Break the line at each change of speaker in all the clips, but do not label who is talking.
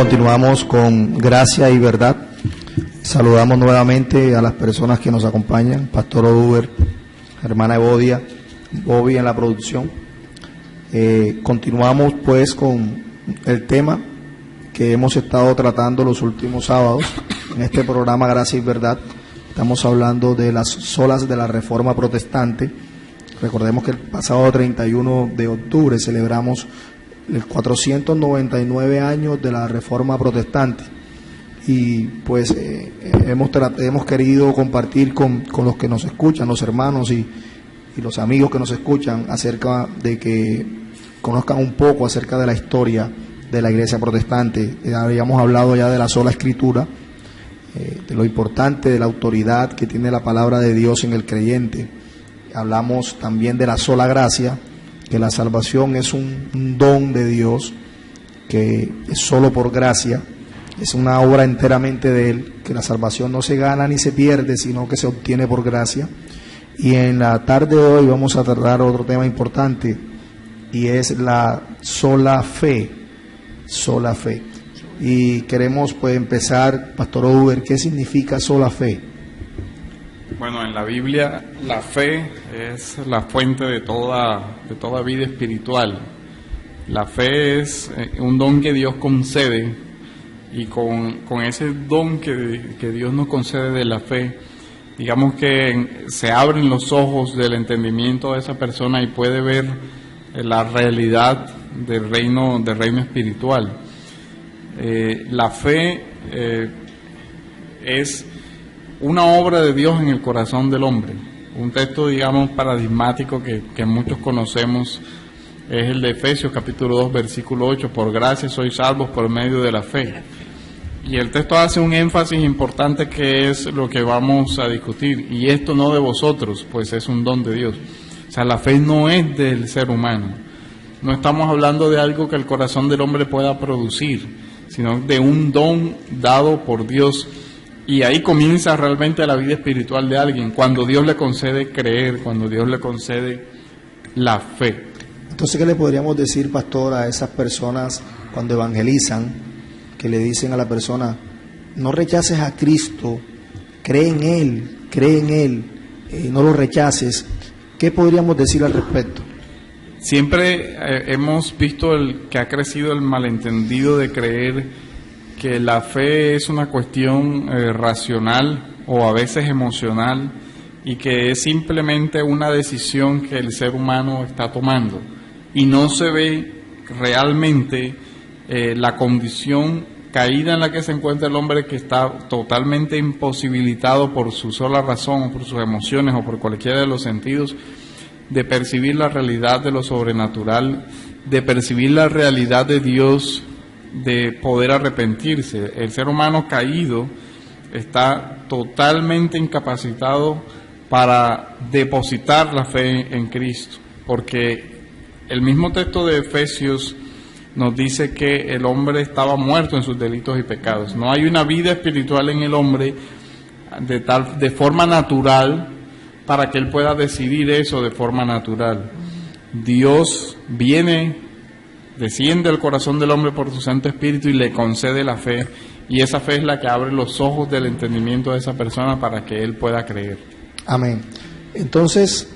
continuamos con Gracia y Verdad. Saludamos nuevamente a las personas que nos acompañan, Pastor Oduber, hermana Evodia, Bobby en la producción. Continuamos pues con el tema que hemos estado tratando los últimos sábados en este programa Gracia y Verdad. Estamos hablando de las solas de la Reforma Protestante. Recordemos que el pasado 31 de octubre celebramos el 499 años de la Reforma Protestante y pues hemos querido compartir con los que nos escuchan, los hermanos y los amigos que nos escuchan, acerca de que conozcan un poco acerca de la historia de la Iglesia Protestante. Habíamos hablado ya de la sola Escritura, de lo importante de la autoridad que tiene la palabra de Dios en el creyente. Hablamos también de la sola gracia, que la salvación es un don de Dios, que es solo por gracia, es una obra enteramente de Él, que la salvación no se gana ni se pierde, sino que se obtiene por gracia. Y en la tarde de hoy vamos a tratar otro tema importante, y es la sola fe, sola fe. Y queremos pues empezar, Pastor Oduber, ¿qué significa sola fe?
Bueno, en la Biblia la fe es la fuente de toda vida espiritual. La fe es un don que Dios concede, y con ese don que Dios nos concede de la fe, digamos que se abren los ojos del entendimiento de esa persona y puede ver la realidad del reino espiritual. La fe es una obra de Dios en el corazón del hombre. Un texto, digamos, paradigmático que muchos conocemos es el de Efesios capítulo 2 versículo 8: por gracia sois salvos por medio de la fe. Y el texto hace un énfasis importante, que es lo que vamos a discutir: y esto no de vosotros, pues es un don de Dios. O sea, la fe no es del ser humano. No estamos hablando de algo que el corazón del hombre pueda producir, sino de un don dado por Dios. Y ahí comienza realmente la vida espiritual de alguien, cuando Dios le concede creer, cuando Dios le concede la fe.
Entonces, ¿qué le podríamos decir, pastor, a esas personas cuando evangelizan, que le dicen a la persona: no rechaces a Cristo, cree en Él, no lo rechaces? ¿Qué podríamos decir al respecto?
Siempre hemos visto que ha crecido el malentendido de creer que la fe es una cuestión racional o a veces emocional, y que es simplemente una decisión que el ser humano está tomando, y no se ve realmente la condición caída en la que se encuentra el hombre, que está totalmente imposibilitado por su sola razón o por sus emociones o por cualquiera de los sentidos de percibir la realidad de lo sobrenatural, de percibir la realidad de Dios, de poder arrepentirse. El ser humano caído está totalmente incapacitado para depositar la fe en Cristo, porque el mismo texto de Efesios nos dice que el hombre estaba muerto en sus delitos y pecados. No hay una vida espiritual en el hombre de forma natural para que él pueda decidir eso de forma natural. Dios desciende al corazón del hombre por su Santo Espíritu y le concede la fe, y esa fe es la que abre los ojos del entendimiento de esa persona para que él pueda creer.
Amén. Entonces,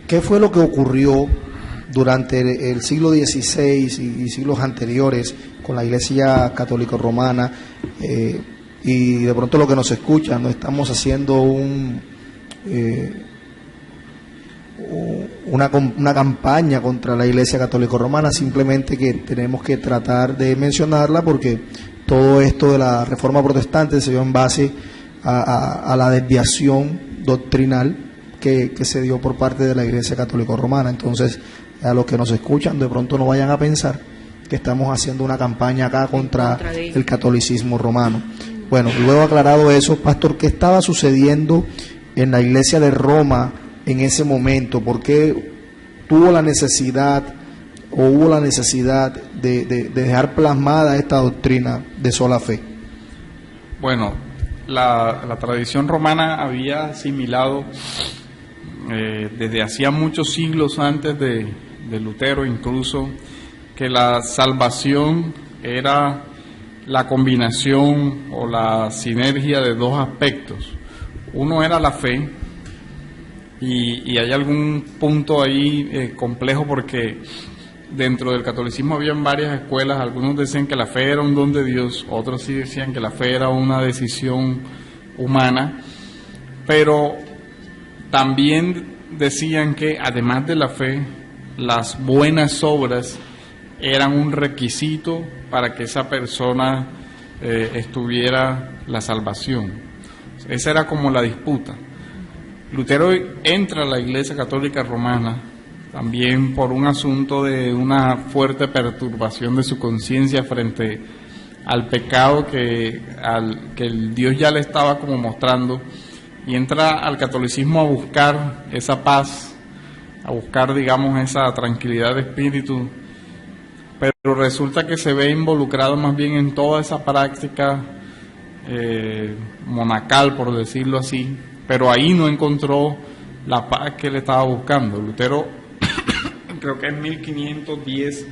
¿qué fue lo que ocurrió durante el siglo XVI y siglos anteriores con la Iglesia Católica Romana? Y de pronto lo que nos escuchan, no estamos haciendo una campaña contra la Iglesia Católica Romana, simplemente que tenemos que tratar de mencionarla, porque todo esto de la Reforma Protestante se dio en base a la desviación doctrinal que se dio por parte de la Iglesia Católica Romana. Entonces, a los que nos escuchan, de pronto no vayan a pensar que estamos haciendo una campaña acá contra el catolicismo romano. Bueno, luego aclarado eso, pastor, ¿qué estaba sucediendo en la Iglesia de Roma en ese momento? ¿Por qué hubo la necesidad de dejar plasmada esta doctrina de sola fe?
Bueno, la tradición romana había asimilado desde hacía muchos siglos antes de Lutero incluso, que la salvación era la combinación o la sinergia de dos aspectos. Uno era la fe, y hay algún punto ahí complejo, porque dentro del catolicismo habían varias escuelas. Algunos decían que la fe era un don de Dios, otros sí decían que la fe era una decisión humana, pero también decían que además de la fe, las buenas obras eran un requisito para que esa persona estuviera la salvación. Esa era como la disputa. Lutero entra a la Iglesia Católica Romana también por un asunto de una fuerte perturbación de su conciencia frente al pecado que el Dios ya le estaba como mostrando, y entra al catolicismo a buscar esa paz, a buscar, digamos, esa tranquilidad de espíritu, pero resulta que se ve involucrado más bien en toda esa práctica monacal, por decirlo así, pero ahí no encontró la paz que le estaba buscando. Lutero, creo que en 1510,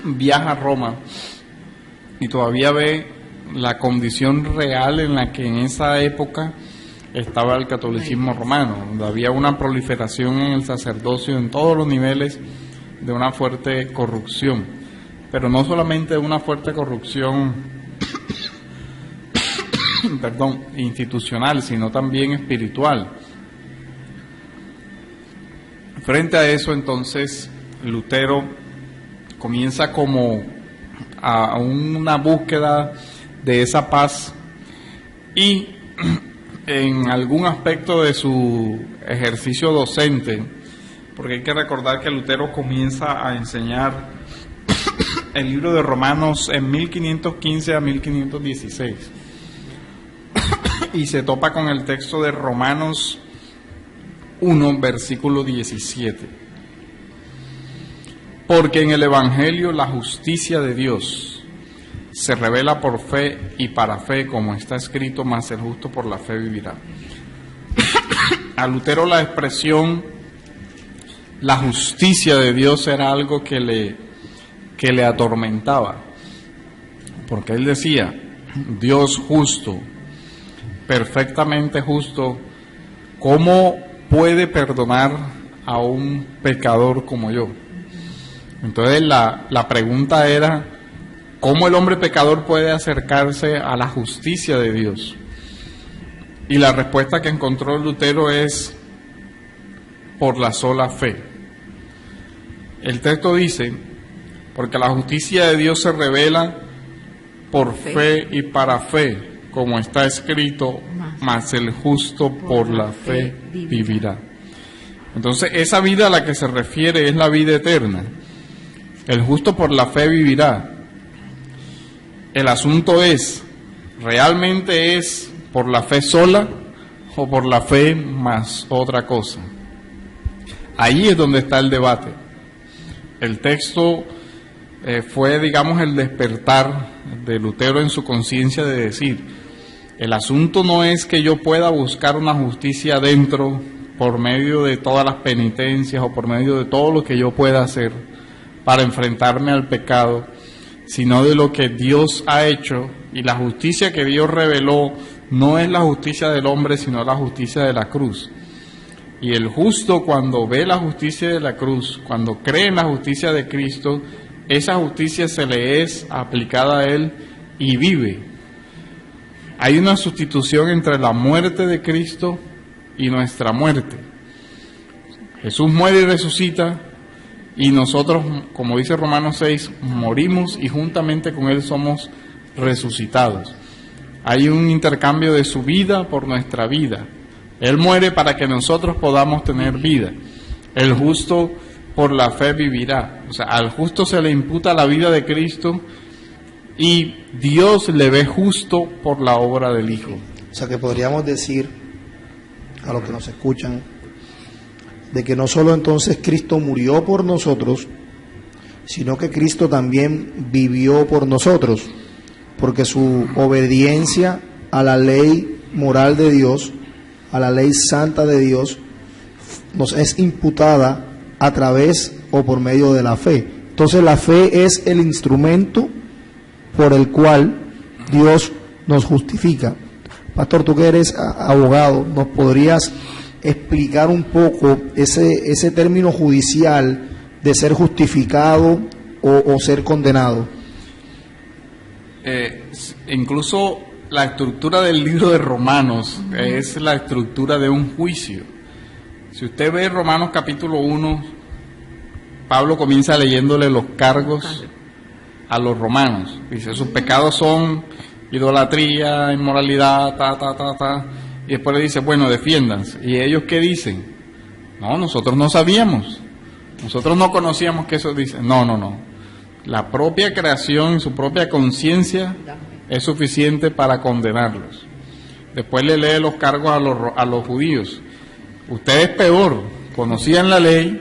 viaja a Roma y todavía ve la condición real en la que en esa época estaba el catolicismo romano, donde había una proliferación en el sacerdocio en todos los niveles, de una fuerte corrupción, pero no solamente de una fuerte corrupción institucional, sino también espiritual. Frente a eso, entonces, Lutero comienza como a una búsqueda de esa paz, y en algún aspecto de su ejercicio docente, porque hay que recordar que Lutero comienza a enseñar el libro de Romanos en 1515 a 1516, y se topa con el texto de Romanos 1, versículo 17. Porque en el Evangelio la justicia de Dios se revela por fe y para fe, como está escrito, mas el justo por la fe vivirá. A Lutero la expresión la justicia de Dios era algo que le atormentaba, porque él decía, Dios justo, perfectamente justo, ¿cómo puede perdonar a un pecador como yo? Entonces la pregunta era, ¿cómo el hombre pecador puede acercarse a la justicia de Dios? Y la respuesta que encontró Lutero es por la sola fe. El texto dice, porque la justicia de Dios se revela por fe y para fe, como está escrito, mas el justo por la fe vivirá. Entonces, esa vida a la que se refiere es la vida eterna. El justo por la fe vivirá. El asunto es, ¿realmente es por la fe sola o por la fe más otra cosa? Ahí es donde está el debate. El texto fue, digamos, el despertar de Lutero en su conciencia de decir, el asunto no es que yo pueda buscar una justicia dentro por medio de todas las penitencias o por medio de todo lo que yo pueda hacer para enfrentarme al pecado, sino de lo que Dios ha hecho, y la justicia que Dios reveló no es la justicia del hombre, sino la justicia de la cruz. Y el justo, cuando ve la justicia de la cruz, cuando cree en la justicia de Cristo, esa justicia se le es aplicada a él y vive. Hay una sustitución entre la muerte de Cristo y nuestra muerte. Jesús muere y resucita, y nosotros, como dice Romanos 6, morimos y juntamente con Él somos resucitados. Hay un intercambio de su vida por nuestra vida. Él muere para que nosotros podamos tener vida. El justo por la fe vivirá. O sea, al justo se le imputa la vida de Cristo y Dios le ve justo por la obra del Hijo.
O sea, que podríamos decir a los que nos escuchan de que no solo entonces Cristo murió por nosotros, sino que Cristo también vivió por nosotros, porque su obediencia a la ley moral de Dios, a la ley santa de Dios, nos es imputada a través o por medio de la fe. Entonces la fe es el instrumento por el cual Dios nos justifica. Pastor, tú que eres abogado, ¿nos podrías explicar un poco ese término judicial de ser justificado o ser condenado?
Incluso la estructura del libro de Romanos es la estructura de un juicio. Si usted ve Romanos capítulo 1, Pablo comienza leyéndole los cargos a los romanos. Dice, sus pecados son idolatría, inmoralidad, y después le dice, bueno, defiéndanse. ¿Y ellos qué dicen? No, nosotros no sabíamos, nosotros no conocíamos que eso dice. No. La propia creación, su propia conciencia es suficiente para condenarlos. Después le lee los cargos a los judíos. Ustedes peor, conocían la ley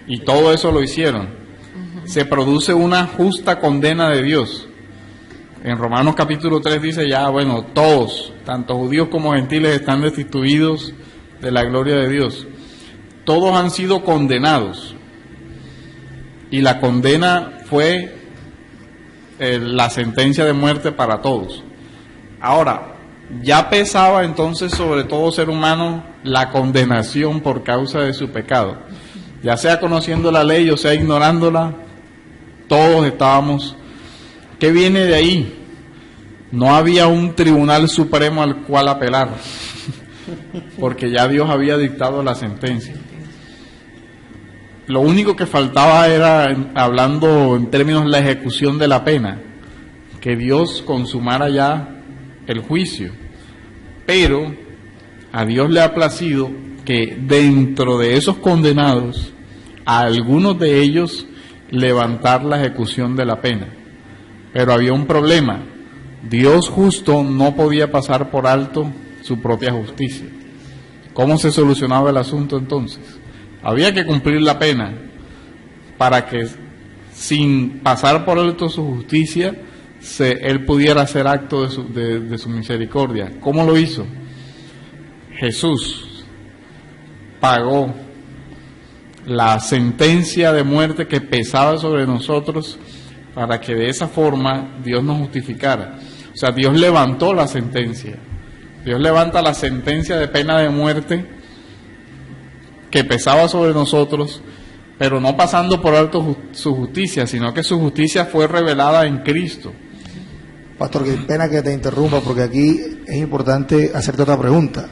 y todo eso lo hicieron. Se produce una justa condena de Dios. En Romanos capítulo 3 dice ya, bueno, todos, tanto judíos como gentiles, están destituidos de la gloria de Dios. Todos han sido condenados. Y la condena fue la sentencia de muerte para todos. Ahora, ya pesaba entonces sobre todo ser humano la condenación por causa de su pecado. Ya sea conociendo la ley o sea ignorándola, todos estábamos. ¿Qué viene de ahí? No había un tribunal supremo al cual apelar, porque ya Dios había dictado la sentencia. Lo único que faltaba era, hablando en términos de la ejecución de la pena, que Dios consumara ya el juicio. Pero a Dios le ha placido que dentro de esos condenados, a algunos de ellos levantar la ejecución de la pena. Pero había un problema. Dios justo no podía pasar por alto su propia justicia. ¿Cómo se solucionaba el asunto entonces? Había que cumplir la pena para que, sin pasar por alto su justicia, Él pudiera hacer acto de su misericordia. ¿Cómo lo hizo? Jesús pagó la sentencia de muerte que pesaba sobre nosotros para que de esa forma Dios nos justificara. O sea, Dios levantó la sentencia. Dios levanta la sentencia de pena de muerte que pesaba sobre nosotros, pero no pasando por alto su justicia, sino que su justicia fue revelada en Cristo.
Pastor, qué pena que te interrumpa, porque aquí es importante hacerte otra pregunta.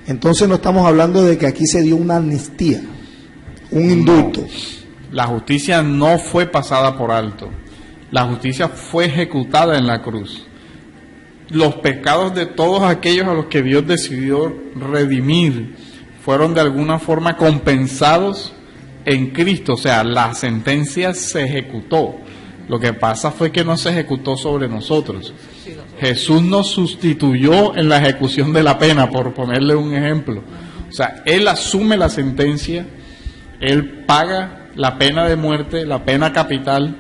Entonces no estamos hablando de que aquí se dio una amnistía, un indulto.
No, la justicia no fue pasada por alto. La justicia fue ejecutada en la cruz. Los pecados de todos aquellos a los que Dios decidió redimir fueron de alguna forma compensados en Cristo. O sea, la sentencia se ejecutó. Lo que pasa fue que no se ejecutó sobre nosotros. Jesús nos sustituyó en la ejecución de la pena, por ponerle un ejemplo. O sea, Él asume la sentencia, Él paga la pena de muerte, la pena capital,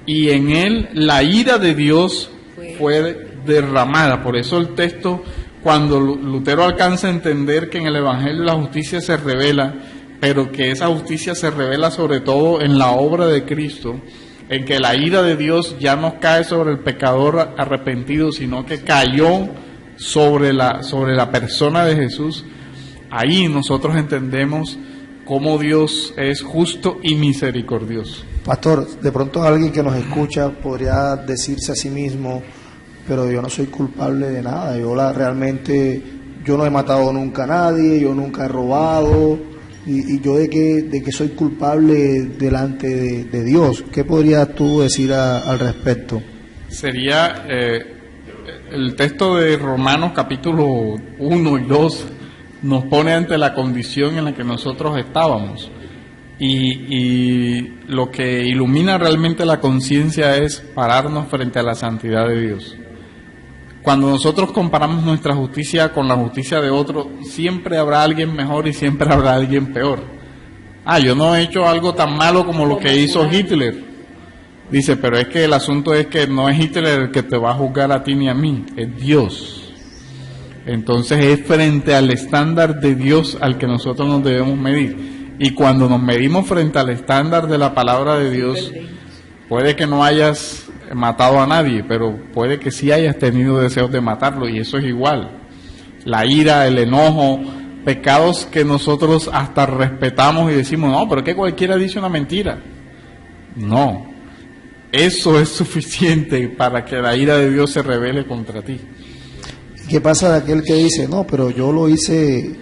y en Él la ira de Dios fue derramada. Por eso el texto, cuando Lutero alcanza a entender que en el Evangelio la justicia se revela, pero que esa justicia se revela sobre todo en la obra de Cristo, en que la ira de Dios ya no cae sobre el pecador arrepentido, sino que cayó sobre la persona de Jesús. Ahí nosotros entendemos cómo Dios es justo y misericordioso.
Pastor, de pronto alguien que nos escucha podría decirse a sí mismo, pero yo no soy culpable de nada, realmente no he matado nunca a nadie, yo nunca he robado, y yo de que soy culpable delante de Dios. ¿Qué podrías tú decir al respecto?
Sería el texto de Romanos capítulo 1 y 2 nos pone ante la condición en la que nosotros estábamos, y lo que ilumina realmente la conciencia es pararnos frente a la santidad de Dios. Cuando nosotros comparamos nuestra justicia con la justicia de otro, siempre habrá alguien mejor y siempre habrá alguien peor. Yo no he hecho algo tan malo como lo que hizo Hitler. Dice, pero es que el asunto es que no es Hitler el que te va a juzgar a ti ni a mí, es Dios. Entonces es frente al estándar de Dios al que nosotros nos debemos medir. Y cuando nos medimos frente al estándar de la palabra de Dios, puede que no hayas matado a nadie, pero puede que sí hayas tenido deseos de matarlo, y eso es igual. La ira, el enojo, pecados que nosotros hasta respetamos y decimos, no, pero es que cualquiera dice una mentira. No, eso es suficiente para que la ira de Dios se revele contra ti.
¿Qué pasa de aquel que dice, no, pero yo lo hice,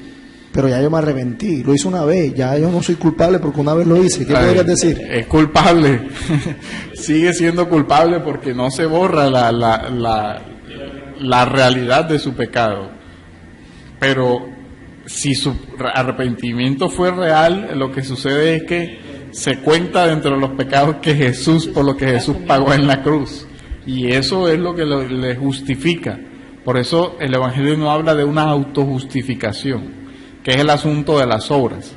pero ya yo me arrepentí, lo hice una vez, ya yo no soy culpable porque una vez lo hice? ¿Qué podrías decir?
Es culpable, sigue siendo culpable porque no se borra la realidad de su pecado. Pero si su arrepentimiento fue real, lo que sucede es que se cuenta dentro de los pecados que Jesús, por lo que Jesús pagó en la cruz, y eso es lo que le justifica. Por eso el Evangelio no habla de una autojustificación, que es el asunto de las obras.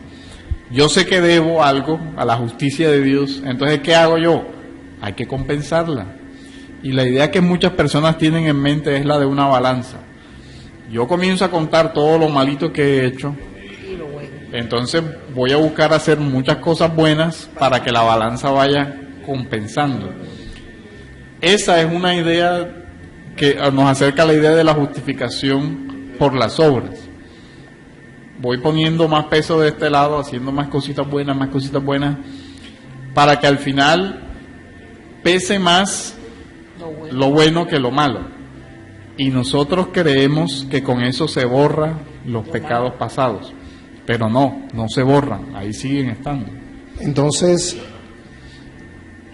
Yo sé que debo algo a la justicia de Dios, entonces ¿qué hago yo? Hay que compensarla. Y la idea que muchas personas tienen en mente es la de una balanza. Yo comienzo a contar todo lo malito que he hecho, entonces voy a buscar hacer muchas cosas buenas para que la balanza vaya compensando. Esa es una idea que nos acerca a la idea de la justificación por las obras. Voy poniendo más peso de este lado, haciendo más cositas buenas, para que al final pese más lo bueno que lo malo. Y nosotros creemos que con eso se borran los pecados pasados, pero no se borran, ahí siguen estando.
Entonces,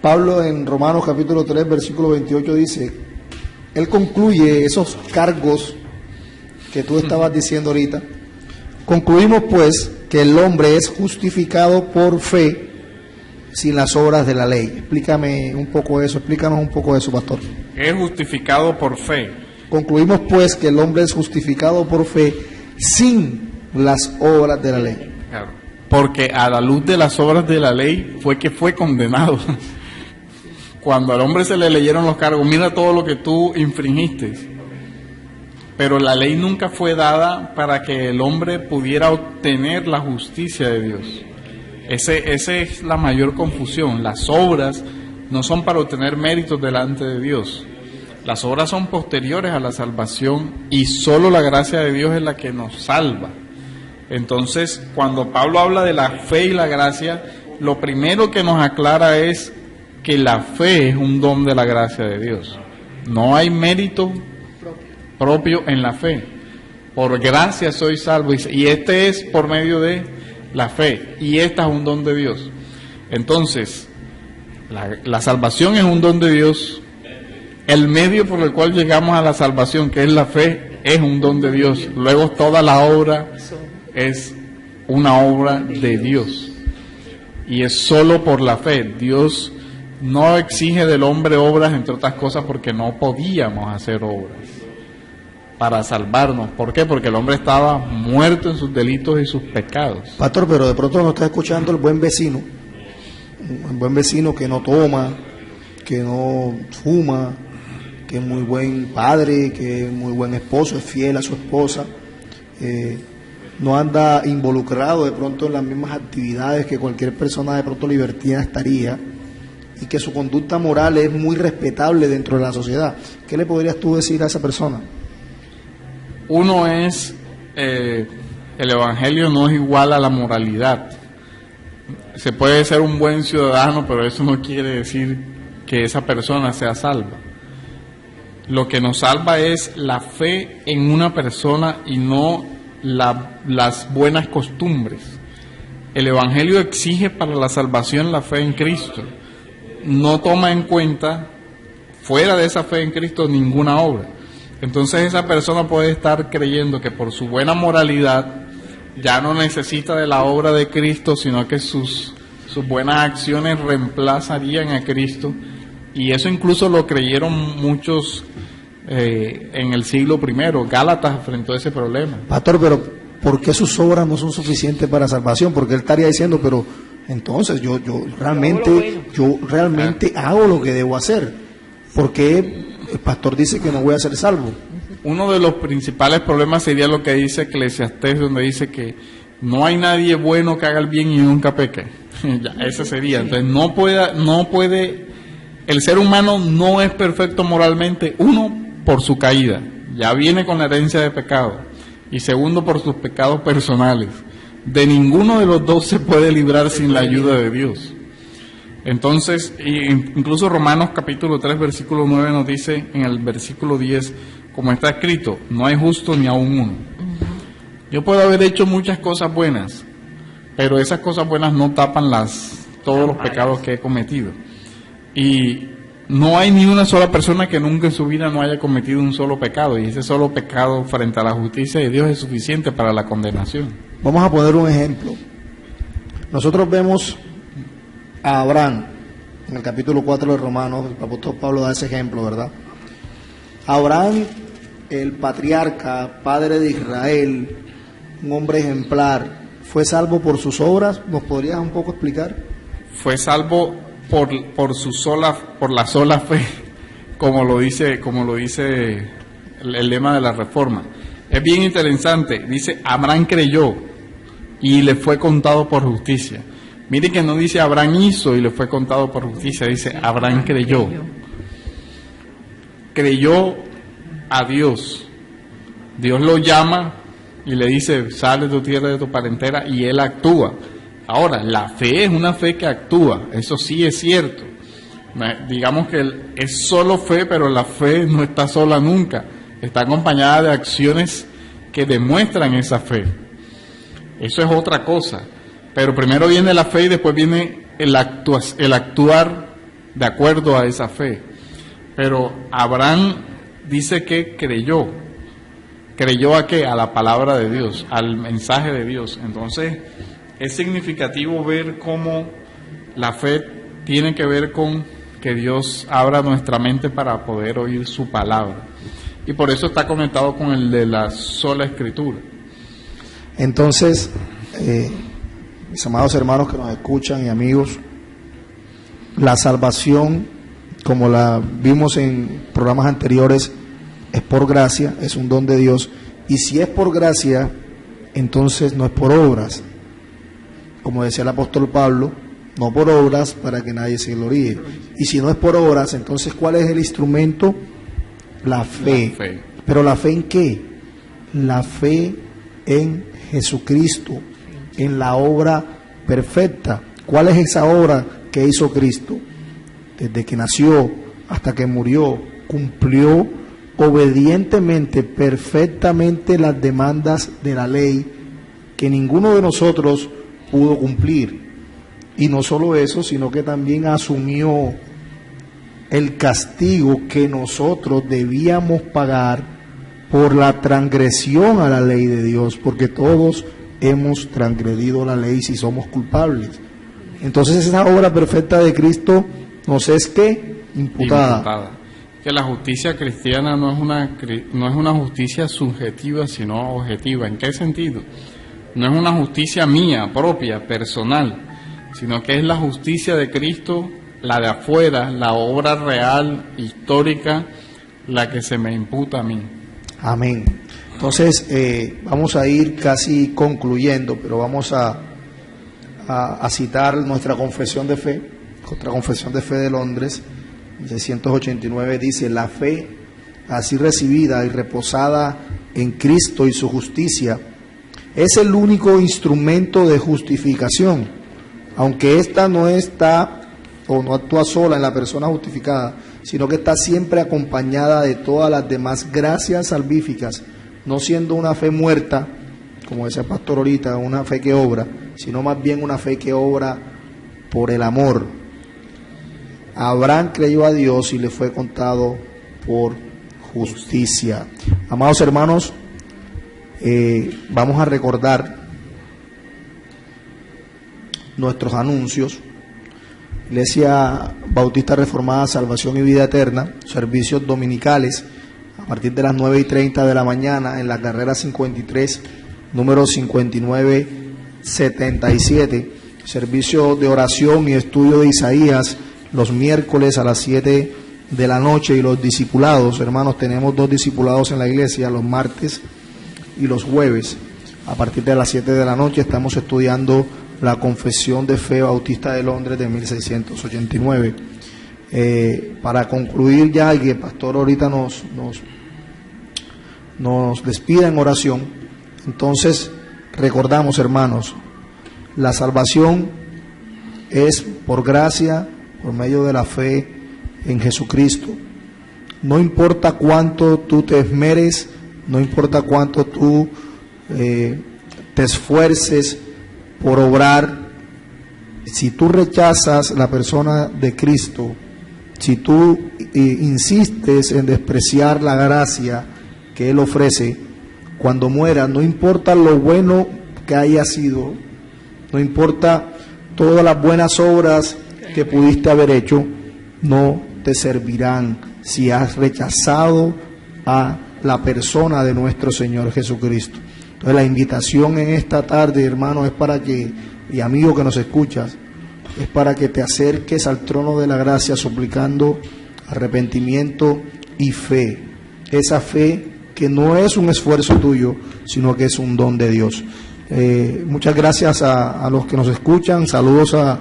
Pablo en Romanos capítulo 3, versículo 28 dice, él concluye esos cargos que tú estabas diciendo ahorita. Concluimos pues que el hombre es justificado por fe sin las obras de la ley. Explícanos un poco eso, pastor.
Es justificado por fe.
Concluimos pues que el hombre es justificado por fe sin las obras de la ley.
Claro, porque a la luz de las obras de la ley fue que fue condenado. Cuando al hombre se le leyeron los cargos, mira todo lo que tú infringiste. Pero la ley nunca fue dada para que el hombre pudiera obtener la justicia de Dios. Esa es la mayor confusión. Las obras no son para obtener méritos delante de Dios. Las obras son posteriores a la salvación y solo la gracia de Dios es la que nos salva. Entonces, cuando Pablo habla de la fe y la gracia, lo primero que nos aclara es que la fe es un don de la gracia de Dios. No hay mérito propio en la fe. Por gracia soy salvo, y este es por medio de la fe, y esta es un don de Dios. Entonces, la salvación es un don de Dios. El medio por el cual llegamos a la salvación, que es la fe, es un don de Dios. Luego toda la obra es una obra de Dios, y es solo por la fe. Dios no exige del hombre obras, entre otras cosas, porque no podíamos hacer obras para salvarnos. ¿Por qué? Porque el hombre estaba muerto en sus delitos y sus pecados.
Pastor, pero de pronto nos está escuchando el buen vecino, que no toma, que no fuma, que es muy buen padre, que es muy buen esposo, es fiel a su esposa, no anda involucrado de pronto en las mismas actividades que cualquier persona de pronto libertina estaría, y que su conducta moral es muy respetable dentro de la sociedad. ¿Qué le podrías tú decir a esa persona?
Uno es, el Evangelio no es igual a la moralidad. Se puede ser un buen ciudadano, pero eso no quiere decir que esa persona sea salva. Lo que nos salva es la fe en una persona y no las buenas costumbres. El Evangelio exige para la salvación la fe en Cristo. No toma en cuenta, fuera de esa fe en Cristo, ninguna obra. Entonces esa persona puede estar creyendo que por su buena moralidad ya no necesita de la obra de Cristo, sino que sus buenas acciones reemplazarían a Cristo, y eso incluso lo creyeron muchos en el siglo I. Gálatas enfrentó ese problema.
Pastor, pero ¿por qué sus obras no son suficientes para salvación? Porque él estaría diciendo, pero entonces yo realmente hago lo que debo hacer. ¿Por qué el pastor dice que no voy a ser salvo?
Uno de los principales problemas sería lo que dice Eclesiastés, donde dice que no hay nadie bueno que haga el bien y nunca peque. Ya, ese sería. Entonces no puede el ser humano no es perfecto moralmente, uno, por su caída, ya viene con la herencia de pecado, y segundo, por sus pecados personales. De ninguno de los dos se puede librar sin la ayuda de Dios. Entonces, incluso Romanos capítulo 3, versículo 9 nos dice en el versículo 10, como está escrito, no hay justo ni aun uno. Yo puedo haber hecho muchas cosas buenas, pero esas cosas buenas no tapan todos los pecados que he cometido. Y no hay ni una sola persona que nunca en su vida no haya cometido un solo pecado, y ese solo pecado frente a la justicia de Dios es suficiente para la condenación.
Vamos a poner un ejemplo. Nosotros vemos a Abraham en el capítulo 4 de Romanos, el apóstol Pablo da ese ejemplo, ¿verdad? Abraham, el patriarca, padre de Israel, un hombre ejemplar, ¿fue salvo por sus obras? ¿Nos podrías un poco explicar?
Fue salvo por la sola fe, como lo dice el lema de la Reforma. Es bien interesante, dice Abraham creyó y le fue contado por justicia. Mire que no dice Abraham hizo y le fue contado por justicia, dice Abraham creyó. Creyó a Dios. Dios lo llama y le dice, sale de tu tierra, de tu parentela, y él actúa. Ahora, la fe es una fe que actúa, eso sí es cierto. Digamos que es solo fe, pero la fe no está sola nunca. Está acompañada de acciones que demuestran esa fe. Eso es otra cosa. Pero primero viene la fe y después viene el actuar de acuerdo a esa fe. Pero Abraham dice que creyó. ¿Creyó a qué? A la palabra de Dios, al mensaje de Dios. Entonces, es significativo ver cómo la fe tiene que ver con que Dios abra nuestra mente para poder oír su palabra. Y por eso está conectado con el de la sola escritura.
Entonces, mis amados hermanos que nos escuchan y amigos, la salvación, como la vimos en programas anteriores, es por gracia, es un don de Dios, y si es por gracia, entonces no es por obras, como decía el apóstol Pablo, no por obras para que nadie se gloríe. Y si no es por obras, entonces ¿cuál es el instrumento? La fe. ¿Pero la fe en qué? La fe en Jesucristo, en la obra perfecta. ¿Cuál es esa obra que hizo Cristo? Desde que nació hasta que murió, cumplió obedientemente, perfectamente las demandas de la ley que ninguno de nosotros pudo cumplir. Y no solo eso, sino que también asumió el castigo que nosotros debíamos pagar por la transgresión a la ley de Dios, porque todos hemos transgredido la ley si somos culpables. Entonces esa obra perfecta de Cristo nos es ¿qué? Imputada.
Que la justicia cristiana no es una justicia subjetiva, sino objetiva. ¿En qué sentido? No es una justicia mía, propia, personal, sino que es la justicia de Cristo, la de afuera, la obra real, histórica, la que se me imputa a mí.
Amén. Entonces, vamos a ir casi concluyendo, pero vamos a citar nuestra confesión de fe de Londres, 689, dice: la fe así recibida y reposada en Cristo y su justicia es el único instrumento de justificación, aunque ésta no está o no actúa sola en la persona justificada, sino que está siempre acompañada de todas las demás gracias salvíficas, no siendo una fe muerta, como decía el pastor ahorita, una fe que obra, sino más bien una fe que obra por el amor. Abraham creyó a Dios y le fue contado por justicia. Amados hermanos, vamos a recordar nuestros anuncios. Iglesia Bautista Reformada Salvación y Vida Eterna, servicios dominicales a partir de las 9:30 de la mañana en la carrera 53, número 5977. Servicio de oración y estudio de Isaías los miércoles a las 7 de la noche, y los discipulados, hermanos, tenemos 2 discipulados en la iglesia, los martes y los jueves. A partir de las 7 de la noche estamos estudiando la Confesión de Fe Bautista de Londres de 1689. Para concluir ya y que el pastor ahorita nos despida en oración, entonces recordamos, hermanos, la salvación es por gracia, por medio de la fe en Jesucristo. No importa cuánto tú te esmeres, no importa cuánto tú te esfuerces por obrar, si tú rechazas la persona de Cristo, si tú insistes en despreciar la gracia que Él ofrece, cuando mueras, no importa lo bueno que haya sido, no importa todas las buenas obras que pudiste haber hecho, no te servirán si has rechazado a la persona de nuestro Señor Jesucristo. Entonces la invitación en esta tarde, hermano, es para que, y amigo que nos escuchas, es para que te acerques al trono de la gracia suplicando arrepentimiento y fe. Esa fe que no es un esfuerzo tuyo, sino que es un don de Dios. Muchas gracias a los que nos escuchan. Saludos a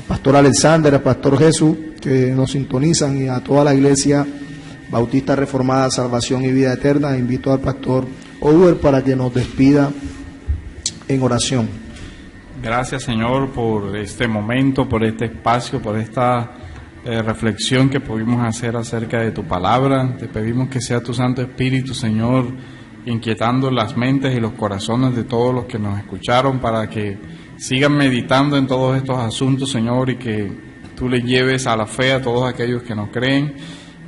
Pastor Alexander, a Pastor Jesús, que nos sintonizan, y a toda la Iglesia Bautista Reformada, Salvación y Vida Eterna. Invito al Pastor Over para que nos despida en oración.
Gracias, Señor, por este momento, por este espacio, por esta reflexión que pudimos hacer acerca de tu palabra. Te pedimos que sea tu Santo Espíritu, Señor, inquietando las mentes y los corazones de todos los que nos escucharon, para que sigan meditando en todos estos asuntos, Señor, y que tú les lleves a la fe a todos aquellos que no creen,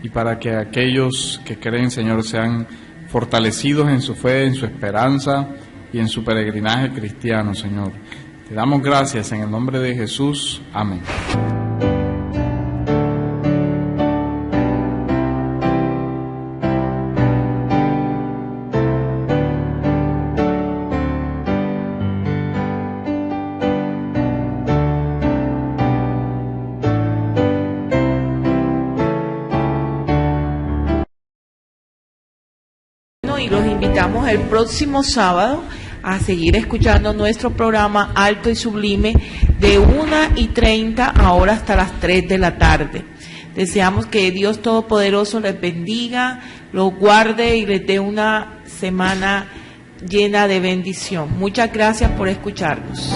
y para que aquellos que creen, Señor, sean fortalecidos en su fe, en su esperanza y en su peregrinaje cristiano, Señor. Te damos gracias en el nombre de Jesús. Amén.
Y los invitamos el próximo sábado a seguir escuchando nuestro programa Alto y Sublime de 1:30 ahora hasta las 3 de la tarde. Deseamos que Dios Todopoderoso les bendiga, los guarde y les dé una semana llena de bendición. Muchas gracias por escucharnos.